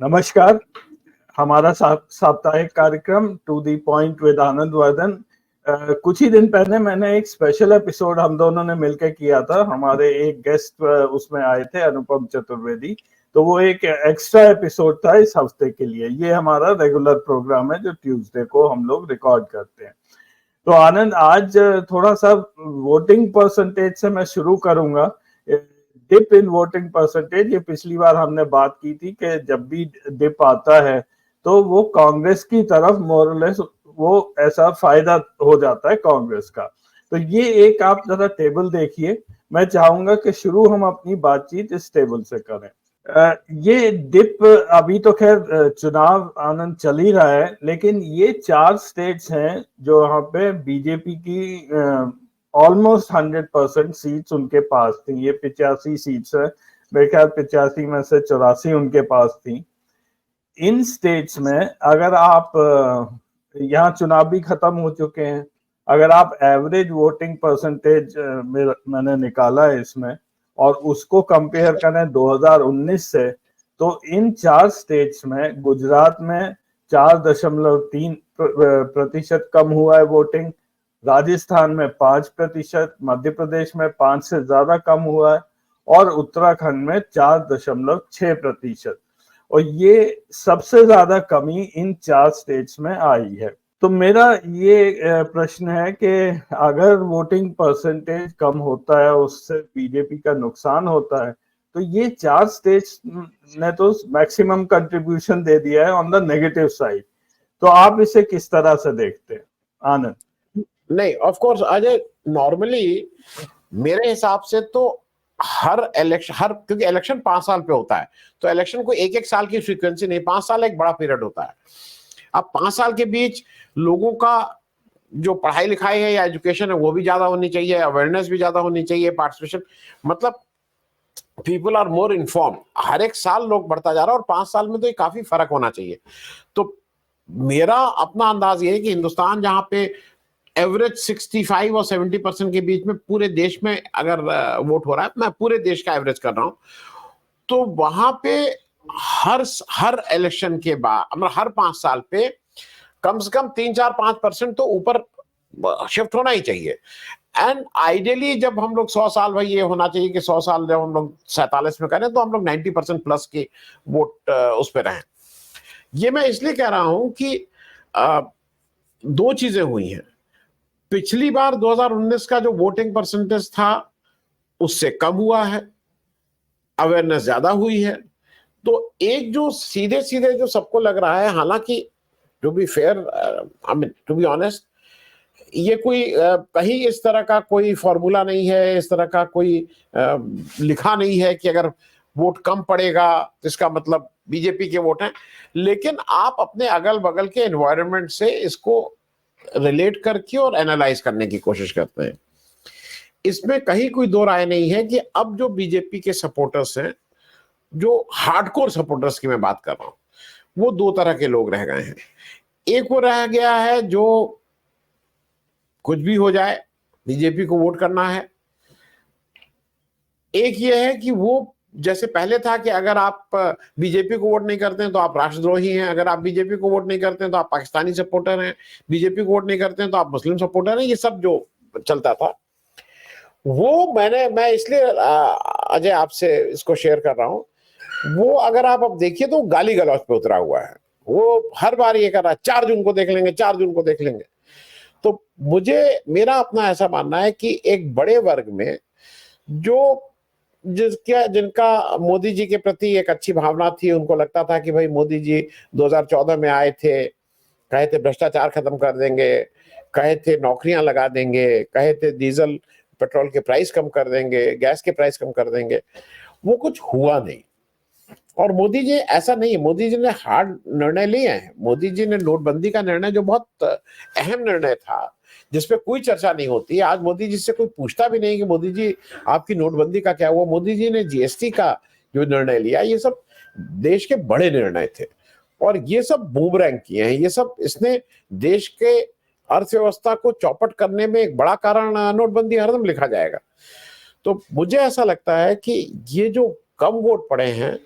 नमस्कार। हमारा साप्ताहिक कार्यक्रम to the point with Anand Vardhan. कुछ ही दिन पहले मैंने एक स्पेशल एपिसोड हम दोनों ने मिलकर किया था। हमारे एक गेस्ट उसमें आए थे, अनुपम चतुर्वेदी। तो वो एक एक्स्ट्रा एपिसोड था इस हफ्ते के लिए। ये हमारा रेगुलर प्रोग्राम है जो ट्यूसडे को हम लोग रिकॉर्ड करते हैं। तो आनंद, आज थोड़ा सा वोटिंग परसेंटेज से मैं शुरू करूंगा। डिप इन वोटिंग परसेंटेज, ये पिछली बार हमने बात की थी कि जब भी डिप आता है तो वो कांग्रेस की तरफ मोरलेस वो ऐसा फायदा हो जाता है कांग्रेस का। तो ये एक आप जरा टेबल देखिए। मैं चाहूंगा कि शुरू हम अपनी बातचीत इस टेबल से करें। ये डिप अभी तो खैर चुनाव आनंद चल ही रहा है, लेकिन ये 4 स्टेट्स हैं जो यहाँ पे बीजेपी की ऑलमोस्ट 100% सीट्स उनके पास थी। ये 85 सीट्स है, मेरे ख्याल 85 में से 84 उनके पास थी। इन स्टेट्स में अगर आप यहाँ चुनाव भी खत्म हो चुके हैं, अगर आप एवरेज वोटिंग परसेंटेज मैंने निकाला है इसमें और उसको कंपेयर करें 2019 से, तो इन 4 स्टेट्स में गुजरात में 4.3% कम हुआ है वोटिंग, राजस्थान में 5%, मध्य प्रदेश में 5 से ज्यादा कम हुआ है और उत्तराखंड में 4.6%। और ये सबसे ज्यादा कमी इन 4 स्टेट्स में आई है। तो मेरा ये प्रश्न है कि अगर वोटिंग परसेंटेज कम होता है उससे बीजेपी का नुकसान होता है, तो ये 4 स्टेट्स ने तो मैक्सिमम कंट्रीब्यूशन दे दिया है ऑन द नेगेटिव साइड। तो आप इसे किस तरह से देखते हैं आनंद? नहीं, ऑफ कोर्स अजय, नॉर्मली मेरे हिसाब से तो क्योंकि इलेक्शन 5 साल पे होता है, तो इलेक्शन को एक एक साल की फ्रीक्वेंसी नहीं, 5 साल एक बड़ा पीरियड होता है। अब 5 साल के बीच लोगों का जो पढ़ाई लिखाई है या एजुकेशन है वो भी ज्यादा होनी चाहिए, अवेयरनेस भी ज्यादा होनी चाहिए, पार्टिसिपेशन, मतलब पीपल आर मोर इन्फॉर्म। हर एक साल लोग बढ़ता जा रहा है और 5 साल में तो ये काफी फर्क होना चाहिए। तो मेरा अपना अंदाज ये है कि हिंदुस्तान जहां पे एवरेज 65 और 70% के बीच में पूरे देश में अगर वोट हो रहा है, मैं पूरे देश का एवरेज कर रहा हूं, तो वहां पे हर इलेक्शन के बाद, मतलब हर 5 साल पे कम से कम 3-4-5% तो ऊपर शिफ्ट होना ही चाहिए। एंड आइडियली जब हम लोग 100 साल, भाई ये होना चाहिए कि 100 साल जब हम लोग 47 में करें तो हम लोग 90% प्लस की वोट उस पर रहें। ये मैं इसलिए कह रहा हूं कि 2 चीजें हुई हैं। पिछली बार 2019 का जो वोटिंग परसेंटेज था उससे कम हुआ है, अवेयरनेस ज्यादा हुई है। तो एक जो सीधे सीधे जो सबको लग रहा है, हालांकि to be fair, to be honest, ये कोई कहीं इस तरह का कोई फॉर्मूला नहीं है, इस तरह का कोई लिखा नहीं है कि अगर वोट कम पड़ेगा तो इसका मतलब बीजेपी के वोट हैं। लेकिन आप अपने अगल बगल के एनवायरनमेंट से इसको रिलेट करके और एनालाइज करने की कोशिश करते हैं। इसमें कहीं कोई दो राय नहीं है कि अब जो बीजेपी के सपोर्टर्स हैं, जो हार्डकोर सपोर्टर्स की मैं बात कर रहा हूं, वो 2 तरह के लोग रह गए हैं। एक वो रह गया है जो कुछ भी हो जाए बीजेपी को वोट करना है। एक ये है कि वो जैसे पहले था कि अगर आप बीजेपी को वोट नहीं करते हैं तो आप राष्ट्रद्रोही हैं, अगर आप बीजेपी को वोट नहीं करते हैं तो आप पाकिस्तानी सपोर्टर हैं, बीजेपी को वोट नहीं करते हैं तो आप मुस्लिम सपोर्टर हैं, ये सब जो चलता था वो मैं इसलिए अजय आपसे इसको शेयर कर रहा हूं। वो अगर आप अब देखिए तो गाली गलौज पे उतरा हुआ है। वो हर बार ये कर रहा है 4 जून को देख लेंगे, 4 जून को देख लेंगे। तो मेरा अपना ऐसा मानना है कि एक बड़े वर्ग में जो जिनका मोदी जी के प्रति एक अच्छी भावना थी, उनको लगता था कि भाई मोदी जी 2014 में आए थे, कहे थे भ्रष्टाचार खत्म कर देंगे, कहे थे नौकरियां लगा देंगे, कहे थे डीजल पेट्रोल के प्राइस कम कर देंगे, गैस के प्राइस कम कर देंगे, वो कुछ हुआ नहीं। और मोदी जी ऐसा नहीं, मोदी जी ने हार्ड निर्णय लिए हैं। मोदी जी ने नोटबंदी का निर्णय, जो बहुत अहम निर्णय था, जिसपे कोई चर्चा नहीं होती, आज मोदी जी से कोई पूछता भी नहीं कि मोदी जी आपकी नोटबंदी का क्या हुआ। मोदी जी ने जीएसटी का जो निर्णय लिया, ये सब देश के बड़े निर्णय थे और ये सब बूमरैंग किए हैं। ये सब, इसने देश के अर्थव्यवस्था को चौपट करने में एक बड़ा कारण नोटबंदी हरदम लिखा जाएगा। तो मुझे ऐसा लगता है कि ये जो कम वोट पड़े हैं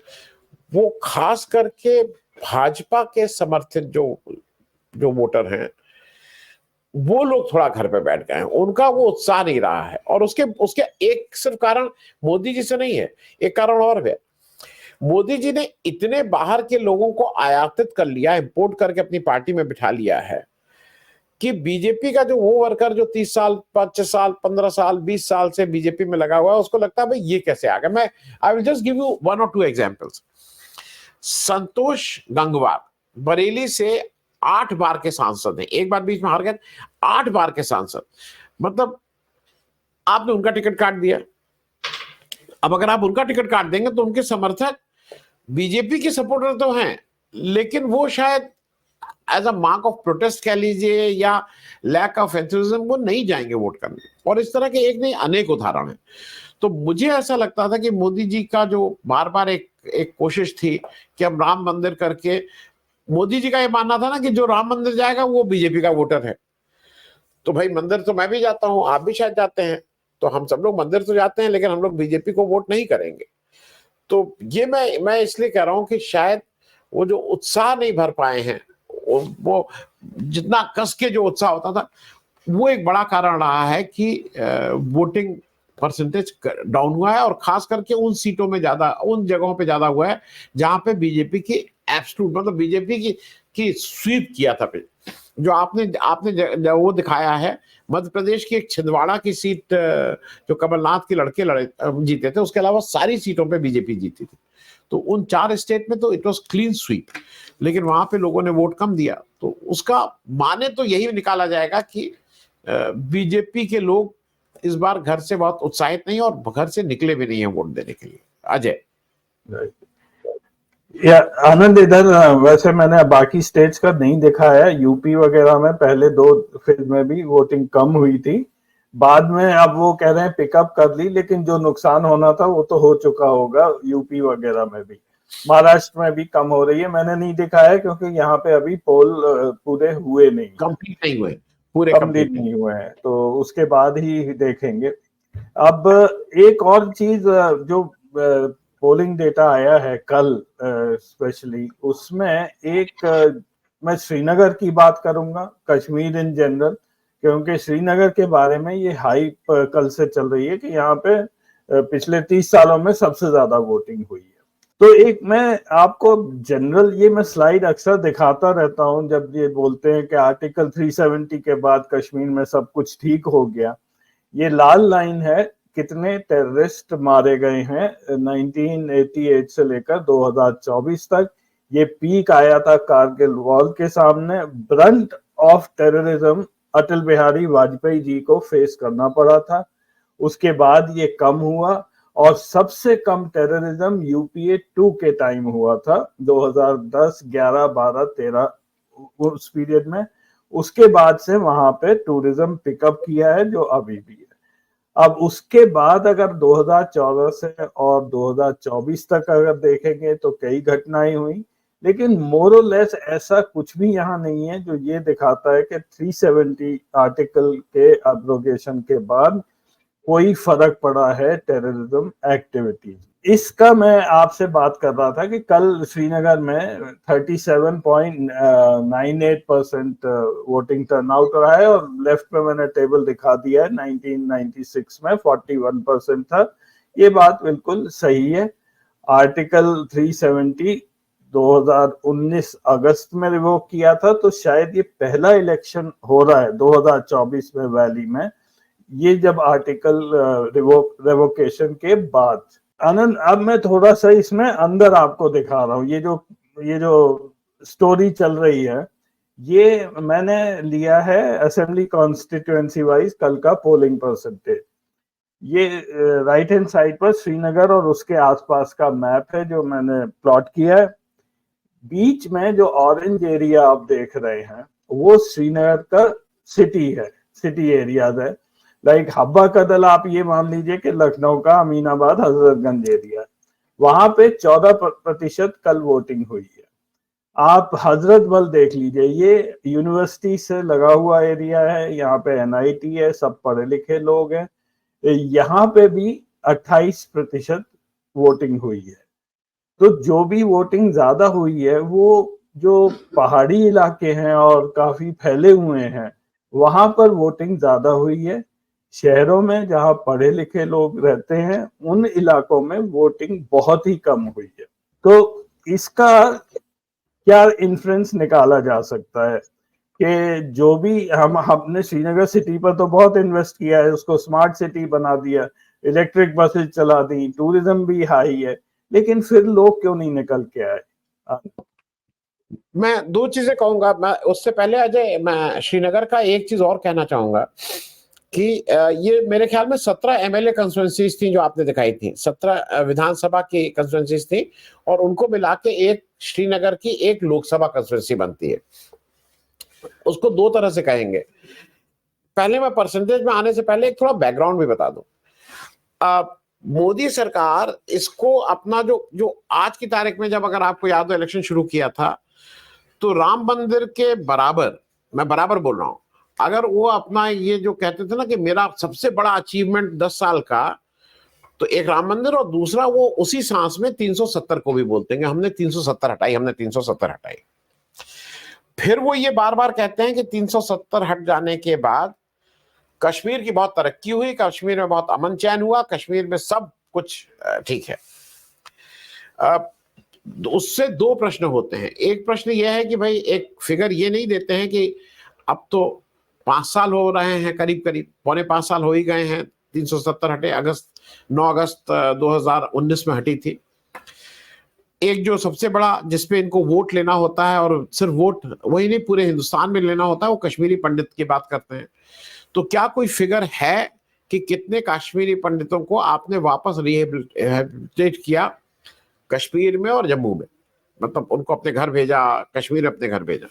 वो खास करके भाजपा के समर्थित जो वोटर हैं, वो लोग थोड़ा घर पे बैठ गए हैं, उनका वो उत्साह नहीं रहा है। और उसके एक सिर्फ कारण मोदी जी से नहीं है, एक कारण और है। मोदी जी ने इतने बाहर के लोगों को आयातित कर लिया, इंपोर्ट करके अपनी पार्टी में बिठा लिया है कि बीजेपी का जो वो वर्कर जो 30 साल 25 साल 15 साल 20 साल से बीजेपी में लगा हुआ है, उसको लगता है भाई ये कैसे आ गया। मैं I will just give you 1 or 2 examples. Santosh Gangwar Bareilly से 8 बार के सांसद हैं, एक बार बीच में हार गए, 8 बार के सांसद। मतलब आपने उनका टिकट काट दिया। अब अगर आप उनका टिकट काट देंगे तो उनके समर्थक बीजेपी के सपोर्टर तो हैं, लेकिन वो शायद as a mark of protest कह लीजिए या लैक ऑफ एंथुसिज्म, वो नहीं जाएंगे वोट करने। और इस तरह के एक नहीं अनेक उदाहरण हैं। तो मुझे ऐसा लगता था कि मोदी जी का जो बार बार एक कोशिश थी कि अब राम मंदिर करके, मोदी जी का ये मानना था ना कि जो राम मंदिर जाएगा वो बीजेपी का वोटर है। तो भाई मंदिर तो मैं भी जाता हूं, आप भी शायद जाते हैं, तो हम सब लोग मंदिर तो जाते हैं, लेकिन हम लोग बीजेपी को वोट नहीं करेंगे। तो ये मैं इसलिए कह रहा हूं कि शायद वो जो उत्साह नहीं भर पाए हैं, वो जितना कस के जो उत्साह होता था, वो एक बड़ा कारण रहा है कि वोटिंग परसेंटेज डाउन हुआ है। और खास करके उन सीटों में ज्यादा, उन जगहों पे ज्यादा हुआ है जहां पे बीजेपी की एब्सोल्यूट, मतलब बीजेपी की स्वीप किया था। जो आपने वो दिखाया है, मध्य प्रदेश की एक छिंदवाड़ा की सीट जो कमलनाथ के लड़के जीते थे, उसके अलावा सारी सीटों पे बीजेपी जीती थी। तो उन 4 स्टेट में तो इट वाज क्लीन स्वीप, लेकिन वहां पे लोगों ने वोट कम दिया। तो उसका माने तो यही निकाला जाएगा कि बीजेपी के लोग इस बार घर से बहुत उत्साहित नहीं और घर से निकले भी नहीं है वोट देने के लिए। अजय। या आनंद, इधर वैसे मैंने बाकी स्टेट्स का नहीं देखा है। यूपी वगैरह में पहले 2 फेज में भी वोटिंग कम हुई थी, बाद में अब वो कह रहे हैं पिकअप कर ली, लेकिन जो नुकसान होना था वो तो हो चुका होगा यूपी वगैरह में भी। महाराष्ट्र में भी कम हो रही है, मैंने नहीं देखा है क्योंकि यहाँ पे अभी पोल पूरे हुए नहीं, कंप्लीट नहीं हुए, पूरे कंप्लीट नहीं हुए हैं, तो उसके बाद ही देखेंगे। अब एक और चीज, जो पोलिंग डेटा आया है कल स्पेशली, उसमें मैं श्रीनगर की बात करूंगा, कश्मीर इन जनरल, क्योंकि श्रीनगर के बारे में ये हाइप कल से चल रही है कि यहाँ पे पिछले 30 सालों में सबसे ज्यादा वोटिंग हुई है। तो एक मैं आपको जनरल, ये मैं स्लाइड अक्सर दिखाता रहता हूं जब ये बोलते हैं कि आर्टिकल 370 के बाद कश्मीर में सब कुछ ठीक हो गया। ये लाल लाइन है कितने टेररिस्ट मारे गए हैं 1988 से लेकर 2024 तक। ये पीक आया था कारगिल वॉल के सामने। Brunt of terrorism Atal Bihari Vajpayee ji को फेस करना पड़ा था, उसके बाद ये कम हुआ। और सबसे कम टेररिज्म यूपीए 2 के टाइम हुआ था 2010, 11, 12, 13 उस पीरियड में। उसके बाद से वहां पे टूरिज्म पिकअप किया है, जो अभी भी है। अब उसके बाद अगर 2014 से और 2024 तक अगर देखेंगे तो कई घटनाएं हुई, लेकिन मोर और लेस ऐसा कुछ भी यहाँ नहीं है जो ये दिखाता है कि 370 आर्टिकल के एब्रोगेशन के बाद कोई फर्क पड़ा है टेररिज्म एक्टिविटीज। इसका मैं आपसे बात कर रहा था कि कल श्रीनगर में 37.98% वोटिंग टर्नआउट रहा है, और लेफ्ट में मैंने टेबल दिखा दिया है, 1996 में 41% था। ये बात बिल्कुल सही है। आर्टिकल 370 2019 अगस्त में रिवोक किया था, तो शायद ये पहला इलेक्शन हो रहा है 2024 में वैली में, ये जब आर्टिकल रिवोकेशन के बाद। आनंद, अब मैं थोड़ा सा इसमें अंदर आपको दिखा रहा हूँ। ये जो स्टोरी चल रही है, ये मैंने लिया है असेंबली कॉन्स्टिट्यूएंसी वाइज कल का पोलिंग परसेंटेज। ये राइट हैंड साइड पर श्रीनगर और उसके आसपास का मैप है जो मैंने प्लॉट किया है। बीच में जो ऑरेंज एरिया आप देख रहे हैं वो श्रीनगर का सिटी है, सिटी एरियाज है। लाइक हब्बा कदल आप ये मान लीजिए कि लखनऊ का अमीनाबाद हजरतगंज एरिया, वहां पे 14% कल वोटिंग हुई है। आप हजरत बल देख लीजिए, ये यूनिवर्सिटी से लगा हुआ एरिया है, यहाँ पे एनआईटी है, सब पढ़े लिखे लोग हैं। यहाँ पे भी 28% वोटिंग हुई है। तो जो भी वोटिंग ज्यादा हुई है वो जो पहाड़ी इलाके हैं और काफी फैले हुए हैं वहां पर वोटिंग ज्यादा हुई है। शहरों में जहां पढ़े लिखे लोग रहते हैं उन इलाकों में वोटिंग बहुत ही कम हुई है। तो इसका क्या इन्फ्रेंस निकाला जा सकता है कि जो भी हमने श्रीनगर सिटी पर तो बहुत इन्वेस्ट किया है, उसको स्मार्ट सिटी बना दिया, इलेक्ट्रिक बसेस चला दी, टूरिज्म भी हाई है, लेकिन फिर लोग क्यों नहीं निकल के आए? मैं दो चीजें कहूंगा। मैं उससे पहले अजय, मैं श्रीनगर का एक चीज और कहना चाहूंगा कि ये मेरे ख्याल में 17 एमएलए कंस्टिट्यूंसीज थी जो आपने दिखाई थी, 17 विधानसभा की कंस्टिट्यूंसीज थी, और उनको मिला के एक श्रीनगर की एक लोकसभा कंस्टिट्यूंसी बनती है। उसको दो तरह से कहेंगे। पहले मैं परसेंटेज में आने से पहले एक थोड़ा बैकग्राउंड भी बता दूं। मोदी सरकार इसको अपना जो आज की तारीख में, जब अगर आपको याद हो इलेक्शन शुरू किया था, तो राम मंदिर के बराबर, मैं बराबर बोल रहा हूं, अगर वो अपना ये जो कहते थे ना कि मेरा सबसे बड़ा अचीवमेंट 10 साल का, तो एक राम मंदिर और दूसरा वो उसी सांस में 370 को भी बोलते हैं, हमने 370 हटाई, हमने 370 हटाई। फिर वो ये बार बार कहते हैं कि 370 हट जाने के बाद कश्मीर की बहुत तरक्की हुई, कश्मीर में बहुत अमन चैन हुआ, कश्मीर में सब कुछ ठीक है। उससे दो प्रश्न होते हैं। एक प्रश्न यह है कि भाई एक फिगर ये नहीं देते हैं कि अब तो 5 साल हो रहे हैं, करीब करीब 4.5 साल हो ही गए हैं, 370 हटे, 9 अगस्त 2019 में हटी थी। एक जो सबसे बड़ा जिसपे इनको वोट लेना होता है, और सिर्फ वोट वही नहीं पूरे हिंदुस्तान में लेना होता है, वो कश्मीरी पंडित की बात करते हैं। तो क्या कोई फिगर है कि कितने कश्मीरी पंडितों को आपने वापस रिहेबिलिटेट किया कश्मीर में और जम्मू में, मतलब उनको अपने घर भेजा, कश्मीर अपने घर भेजा?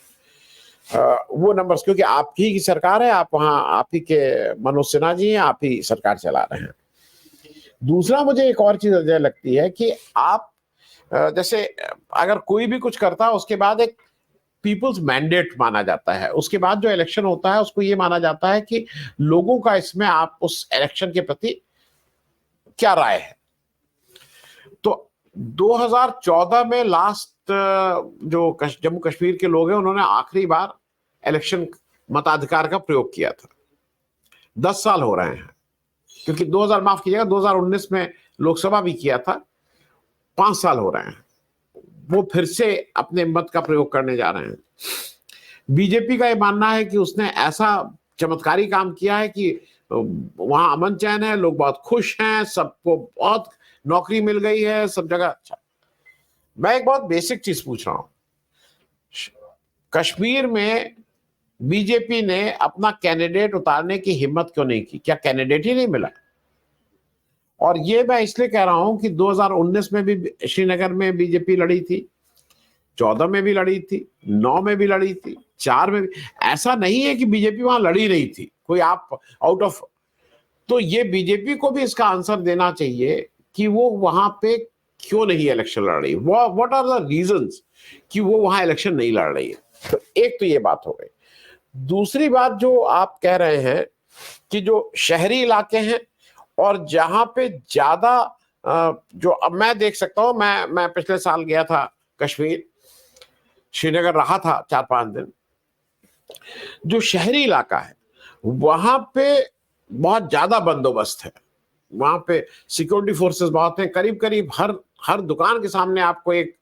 वो नंबर्स, क्योंकि आपकी की सरकार है, आप वहां, आप ही के मनोज सिन्हा जी हैं, आप ही सरकार चला रहे हैं। दूसरा मुझे एक और चीज अजय लगती है कि आप जैसे अगर कोई भी कुछ करता है उसके बाद एक पीपल्स मैंडेट माना जाता है, उसके बाद जो इलेक्शन होता है उसको ये माना जाता है कि लोगों का इसमें आप उस इलेक्शन के प्रति क्या राय है। तो 2014 में लास्ट जो जम्मू कश्मीर के लोग हैं उन्होंने आखिरी बार इलेक्शन मताधिकार का प्रयोग किया था। 10 साल हो रहे हैं, क्योंकि 2000 माफ कीजिएगा 2019 में लोकसभा भी किया था। 5 साल हो रहे हैं, वो फिर से अपने मत का प्रयोग करने जा रहे हैं। बीजेपी का ये मानना है कि उसने ऐसा चमत्कारी काम किया है कि वहां अमन चैन है, लोग बहुत खुश हैं, सबको बहुत नौकरी मिल गई है, सब जगह। अच्छा, मैं एक बहुत बेसिक चीज पूछ रहा हूं, कश्मीर में बीजेपी ने अपना कैंडिडेट उतारने की हिम्मत क्यों नहीं की? क्या कैंडिडेट ही नहीं मिला? और ये मैं इसलिए कह रहा हूं कि 2019 में भी श्रीनगर में बीजेपी लड़ी थी, 14 में भी लड़ी थी, 9 में भी लड़ी थी, 4 में भी। ऐसा नहीं है कि बीजेपी वहां लड़ी नहीं थी, कोई आप आउट ऑफ। तो ये बीजेपी को भी इसका आंसर देना चाहिए कि वो वहां पे क्यों नहीं इलेक्शन लड़ रही, व्हाट आर द रीजंस कि वो वहां इलेक्शन नहीं लड़ रही है। तो एक तो ये बात हो गई। दूसरी बात जो आप कह रहे हैं कि जो शहरी इलाके हैं और जहां पे ज्यादा जो अब मैं देख सकता हूं, मैं पिछले साल गया था कश्मीर, श्रीनगर रहा था 4-5 दिन। जो शहरी इलाका है वहां पे बहुत ज्यादा बंदोबस्त है, वहां पे सिक्योरिटी फोर्सेस बहुत हैं, करीब करीब हर दुकान के सामने आपको एक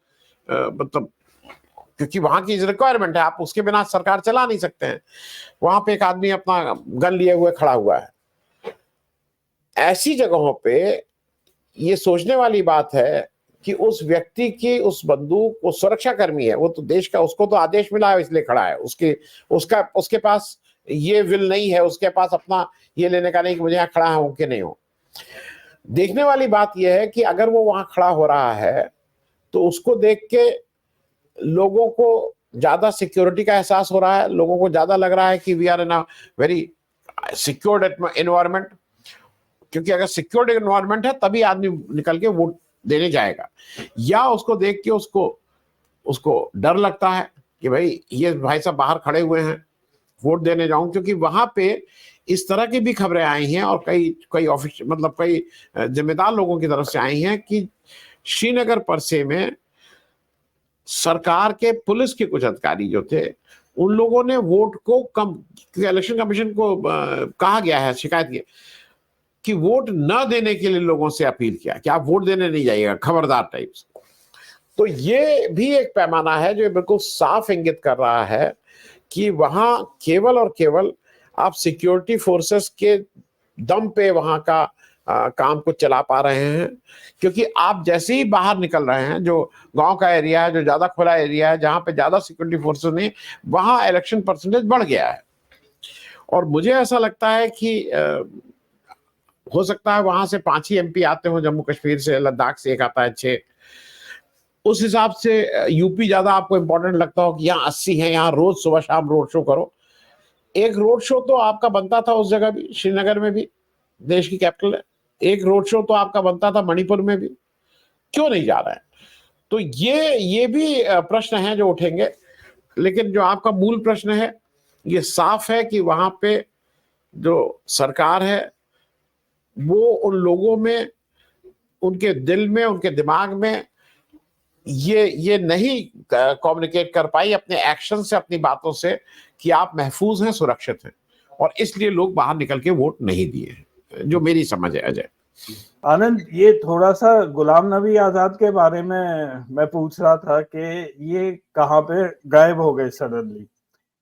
मतलब, क्योंकि वहां की रिक्वायरमेंट है, आप उसके बिना सरकार चला नहीं सकते हैं। वहां पे एक आदमी अपना गन लिए हुए खड़ा हुआ है। ऐसी जगहों पे ये सोचने वाली बात है कि उस व्यक्ति की उस बंदूक, वो सुरक्षाकर्मी है, वो तो देश का, उसको तो आदेश मिला है इसलिए खड़ा है, उसके पास ये विल नहीं है, उसके पास अपना ये लेने का नहीं कि मुझे यहाँ खड़ा हूं कि नहीं हो। देखने वाली बात यह है कि अगर वो वहां खड़ा हो रहा है तो उसको देख के लोगों को ज्यादा सिक्योरिटी का एहसास हो रहा है, लोगों को ज्यादा लग रहा है कि we are in a very secured environment. क्योंकि अगर सिक्योर्ड एनवायरमेंट है तभी आदमी निकल के वोट देने जाएगा, या उसको देख के उसको डर लगता है कि भाई ये भाई साहब बाहर खड़े हुए हैं, वोट देने जाऊं। क्योंकि वहां पे इस तरह की भी खबरें आई हैं और कई ऑफिस मतलब कई जिम्मेदार लोगों की तरफ से आई हैं कि श्रीनगर परसे में सरकार के पुलिस के कुछ अधिकारी जो थे, उन लोगों ने वोट को कम, इलेक्शन कमीशन को कहा गया है, शिकायत की कि वोट न देने के लिए लोगों से अपील किया कि आप वोट देने नहीं जाइएगा, खबरदार टाइप्स। तो ये भी एक पैमाना है जो बिल्कुल साफ इंगित कर रहा है कि वहां केवल और केवल आप सिक्योरिटी फोर्सेस के दम पे वहां का काम को चला पा रहे हैं, क्योंकि आप जैसे ही बाहर निकल रहे हैं, जो गांव का एरिया है, जो ज्यादा खुला एरिया है, जहां पे ज्यादा सिक्योरिटी फोर्सेस नहीं, वहां इलेक्शन परसेंटेज बढ़ गया है। और मुझे ऐसा लगता है कि हो सकता है वहां से 5 ही एमपी आते हो, जम्मू कश्मीर से, लद्दाख से एक आता है 6, उस हिसाब से यूपी ज्यादा आपको इंपॉर्टेंट लगता हो कि यहाँ 80 है, यहाँ रोज सुबह शाम रोड शो करो। एक रोड शो तो आपका बनता था उस जगह भी, श्रीनगर में भी, देश की कैपिटल है। एक रोड शो तो आपका बनता था मणिपुर में भी, क्यों नहीं जा रहा है? तो ये भी प्रश्न है जो उठेंगे। लेकिन जो आपका मूल प्रश्न है, ये साफ है कि वहां पे जो सरकार है वो उन लोगों में, उनके दिल में, उनके दिमाग में ये नहीं कम्युनिकेट कर पाई अपने एक्शन से, अपनी बातों से, कि आप महफूज हैं, सुरक्षित हैं, और इसलिए लोग बाहर निकल के वोट नहीं दिए हैं, जो मेरी समझ है। अजय आनंद, ये थोड़ा सा गुलाम नबी आजाद के बारे में मैं पूछ रहा था कि ये कहाँ पे गायब हो गए सडनली।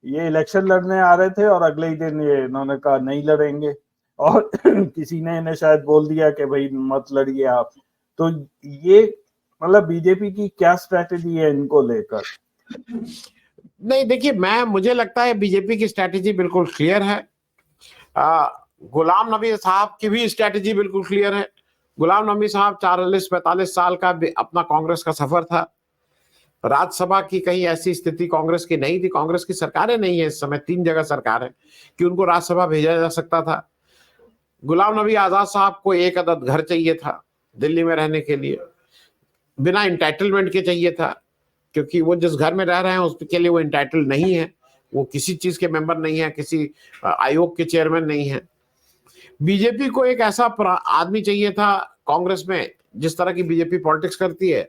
ये इलेक्शन लड़ने आ रहे थे और अगले ही दिन ये इन्होंने कहा नहीं लड़ेंगे, और किसी ने इन्हें शायद बोल दिया कि भाई मत लड़िए आप। तो ये मतलब बीजेपी की क्या स्ट्रेटेजी है इनको लेकर? नहीं, देखिए, मुझे लगता है बीजेपी की स्ट्रेटेजी बिल्कुल क्लियर है। गुलाम नबी साहब की भी स्ट्रेटेजी बिल्कुल क्लियर है। गुलाम नबी साहब 40-45 साल का अपना कांग्रेस का सफर था। राज्यसभा की कहीं ऐसी स्थिति कांग्रेस की नहीं थी, कांग्रेस की सरकारें नहीं है इस समय, 3 जगह सरकार है कि उनको राज्यसभा भेजा जा सकता था। गुलाम नबी आजाद साहब को एक अदद घर चाहिए था दिल्ली में रहने के लिए, बिना इंटाइटलमेंट के चाहिए था, क्योंकि वो जिस घर में रह रहे हैं उसके लिए वो इंटाइटल्ड नहीं है, वो किसी चीज के मेंबर नहीं है, किसी आयोग के चेयरमैन नहीं है। बीजेपी को एक ऐसा आदमी चाहिए था कांग्रेस में, जिस तरह की बीजेपी पॉलिटिक्स करती है,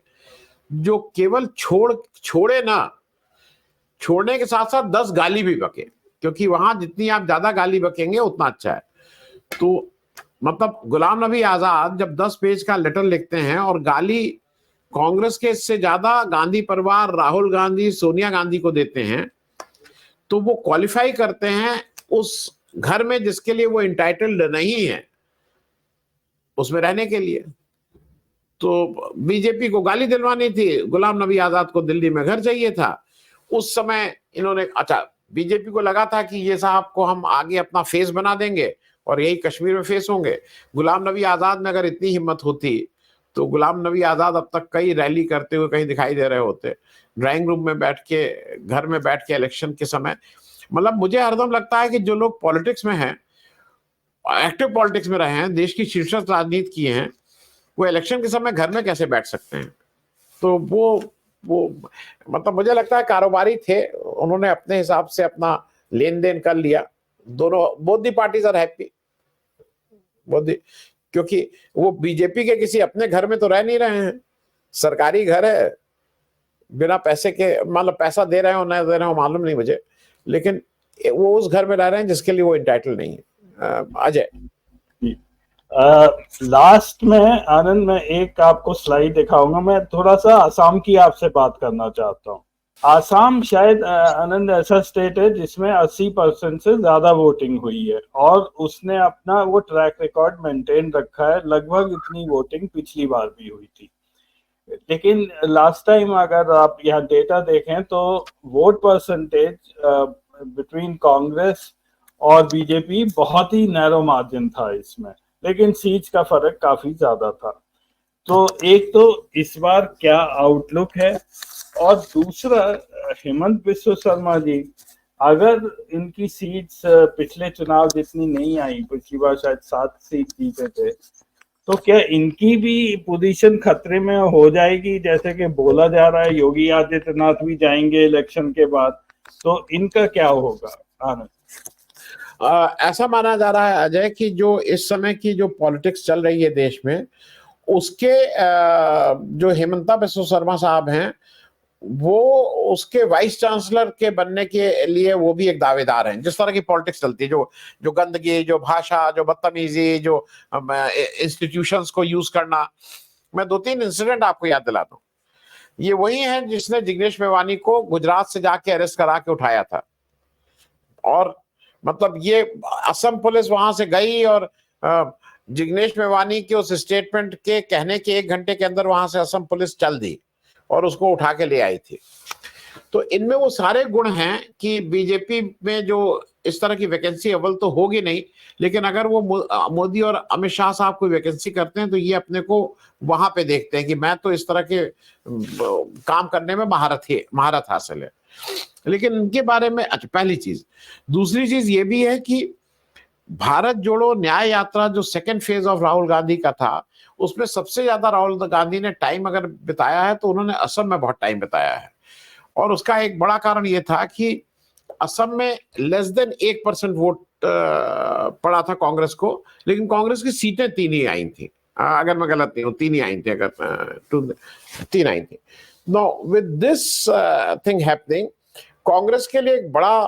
जो केवल छोड़े ना, छोड़ने के साथ साथ 10 गाली भी बके, क्योंकि वहां जितनी आप ज्यादा गाली बकेंगे उतना अच्छा है। तो मतलब गुलाम नबी आजाद जब 10 पेज का लेटर लिखते हैं और गाली कांग्रेस के से ज्यादा गांधी परिवार, राहुल गांधी, सोनिया गांधी को देते हैं, तो वो क्वालिफाई करते हैं उस घर में जिसके लिए वो इंटाइटल्ड नहीं है, उसमें रहने के लिए। तो बीजेपी को गाली दिलवानी थी, गुलाम नबी आजाद को दिल्ली में घर चाहिए था। उस समय इन्होंने, अच्छा, बीजेपी को लगा था कि ये साहब को हम आगे अपना फेस बना देंगे और यही कश्मीर में फेस होंगे। गुलाम नबी आजाद में अगर इतनी हिम्मत होती तो गुलाम नबी आजाद अब तक कई रैली करते हुए कहीं दिखाई दे रहे होते, ड्राइंग रूम में बैठ के, घर में बैठ के इलेक्शन के समय। मतलब मुझे हरदम लगता है कि जो लोग पॉलिटिक्स में हैं, एक्टिव पॉलिटिक्स में रहे हैं, देश की शीर्ष राजनीति की हैं, वो इलेक्शन के समय घर में कैसे बैठ सकते हैं? तो वो मतलब मुझे लगता है कारोबारी थे, उन्होंने अपने हिसाब से अपना लेन देन कर लिया। दोनों, both the parties are happy, क्योंकि वो बीजेपी के किसी अपने घर में तो रह नहीं रहे हैं, सरकारी घर है, बिना पैसे के, मतलब पैसा दे रहे हो ना दे रहे हो मालूम नहीं मुझे, लेकिन वो उस घर में रह रहे हैं जिसके लिए वो इंटाइटल नहीं है। अजय, लास्ट में आनंद, मैं एक आपको स्लाइड दिखाऊंगा। मैं थोड़ा सा आसाम की आपसे बात करना चाहता हूँ। आसाम शायद आनंद ऐसा स्टेट है जिसमें 80% से ज्यादा वोटिंग हुई है, और उसने अपना वो ट्रैक रिकॉर्ड मेंटेन रखा है। लगभग इतनी वोटिंग पिछली बार भी हुई थी, लेकिन लास्ट टाइम अगर आप यहाँ डेटा देखें तो वोट परसेंटेज बिटवीन कांग्रेस और बीजेपी बहुत ही नैरो मार्जिन था इसमें, लेकिन सीट्स का फर्क काफी ज्यादा था। तो एक तो इस बार क्या आउटलुक है, और दूसरा हेमंत बिस्व शर्मा जी, अगर इनकी सीट्स पिछले चुनाव जितनी नहीं आई, पिछली बार शायद 7 सीट जीते थे, तो क्या इनकी भी पोजीशन खतरे में हो जाएगी? जैसे कि बोला जा रहा है योगी आदित्यनाथ भी जाएंगे इलेक्शन के बाद, तो इनका क्या होगा? आनंद, ऐसा माना जा रहा है अजय कि जो इस समय की जो पॉलिटिक्स चल रही है देश में, उसके जो हेमंता बिस्वा शर्मा साहब हैं वो उसके वाइस चांसलर के बनने के लिए वो भी एक दावेदार हैं। जिस तरह की पॉलिटिक्स चलती है, जो गंदगी, जो भाषा, जो बदतमीजी, जो इंस्टीट्यूशंस को यूज करना। मैं 2-3 इंसिडेंट आपको याद दिलाता हूँ। ये वही है जिसने जिग्नेश मेवानी को गुजरात से जाके अरेस्ट करा के उठाया था, और मतलब ये असम पुलिस वहां से गई और जिग्नेश मेवानी के उस स्टेटमेंट के कहने के 1 घंटे के अंदर वहां से असम पुलिस चल दी और उसको उठा के ले आई थी। तो इनमें वो सारे गुण हैं कि बीजेपी में जो इस तरह की वैकेंसी अव्वल तो होगी नहीं, लेकिन अगर वो मोदी और अमित शाह साहब कोई वैकेंसी करते हैं तो ये अपने को वहां पे देखते हैं कि मैं तो इस तरह के काम करने में महारत हासिल है। लेकिन इनके बारे में अच्छा, पहली चीज। दूसरी चीज ये भी है कि भारत जोड़ो न्याय यात्रा जो second phase of Rahul Gandhi का था, उसमें सबसे ज्यादा राहुल गांधी ने टाइम अगर बिताया है तो उन्होंने असम में बहुत टाइम बिताया है। और उसका एक बड़ा कारण ये था कि असम में लेस देन 1% वोट पड़ा था कांग्रेस को, लेकिन कांग्रेस की सीटें 3 ही आई थी, अगर मैं गलत नहीं हूं 3 ही आई थी, अगर 3 आई थी। Know with this thing happening, Congress के लिए एक बड़ा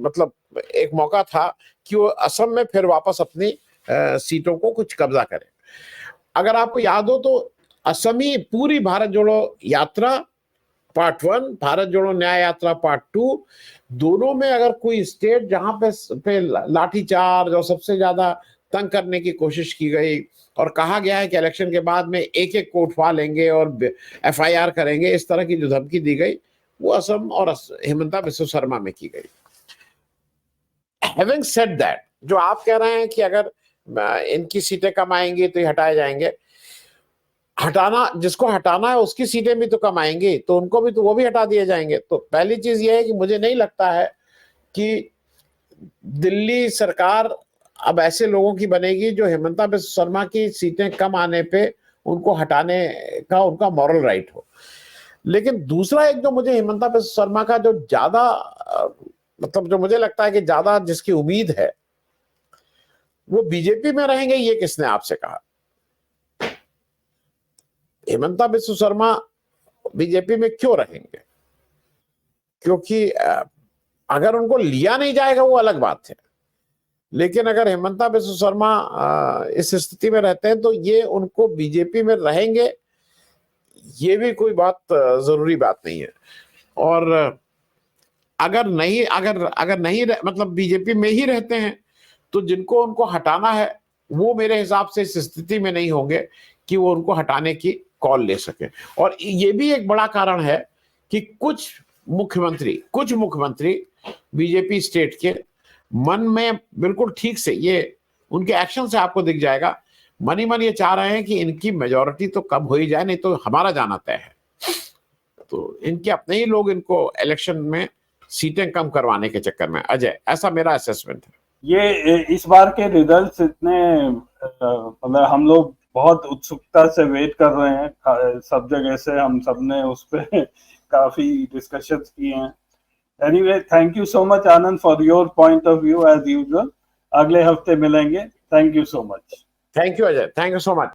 मतलब एक मौका था कि वो असम में फिर वापस अपनी सीटों को कुछ कब्जा करे। अगर आपको याद हो तो असमी पूरी भारत जोड़ो यात्रा पार्ट 1, भारत जोड़ो न्याय यात्रा पार्ट 2, दोनों में अगर कोई स्टेट जहां पे लाठीचार्ज और सबसे ज्यादा तंग करने की कोशिश की गई और कहा गया है कि इलेक्शन के बाद में एक को उठवा लेंगे और FIR करेंगे, इस तरह की जो धमकी दी गई, वो असम और हेमंता बिस्वा शर्मा में की गई। हैविंग सेड दैट, जो आप कह रहे हैं कि अगर इनकी सीटें कम आएंगी तो ये हटाए जाएंगे, जिसको हटाना है उसकी सीटें भी तो कम आएंगी, तो उनको भी, तो वो भी हटा दिए जाएंगे। तो पहली चीज ये है कि मुझे नहीं लगता है कि दिल्ली सरकार अब ऐसे लोगों की बनेगी जो हेमंता बिस्वा शर्मा की सीटें कम आने पे उनको हटाने का उनका मॉरल राइट हो। लेकिन दूसरा एक जो मुझे हेमंता बिस्वा शर्मा का जो ज्यादा मतलब जो मुझे लगता है कि ज्यादा जिसकी उम्मीद है वो बीजेपी में रहेंगे, ये किसने आपसे कहा? हेमंता बिस्वा शर्मा बीजेपी में क्यों रहेंगे? क्योंकि अगर उनको लिया नहीं जाएगा वो अलग बात है, लेकिन अगर हेमंता बिस्वा शर्मा इस स्थिति में रहते हैं तो ये उनको बीजेपी में रहेंगे, ये भी कोई बात जरूरी बात नहीं है। और अगर नहीं मतलब बीजेपी में ही रहते हैं तो जिनको उनको हटाना है वो मेरे हिसाब से इस स्थिति में नहीं होंगे कि वो उनको हटाने की कॉल ले सके। और ये भी एक बड़ा कारण है कि कुछ मुख्यमंत्री बीजेपी स्टेट के मन में बिल्कुल ठीक से, ये उनके एक्शन से आपको दिख जाएगा, मन ही मन ये चाह रहे हैं कि इनकी मेजॉरिटी तो कम हो ही जाए, नहीं तो हमारा जाना तय है। तो इनके अपने ही लोग इनको इलेक्शन में सीटें कम करवाने के चक्कर में, अजय, ऐसा मेरा असेसमेंट है। ये इस बार के रिजल्ट्स इतने मतलब हम लोग बहुत उत्सुकता से वेट कर रहे हैं, सब जगह से हम सब ने उस पर काफी डिस्कशंस किए हैं। Anyway, thank you so much Anand for your point of view as usual. अगले हफ्ते मिलेंगे। Thank you so much. Thank you Ajay, thank you so much.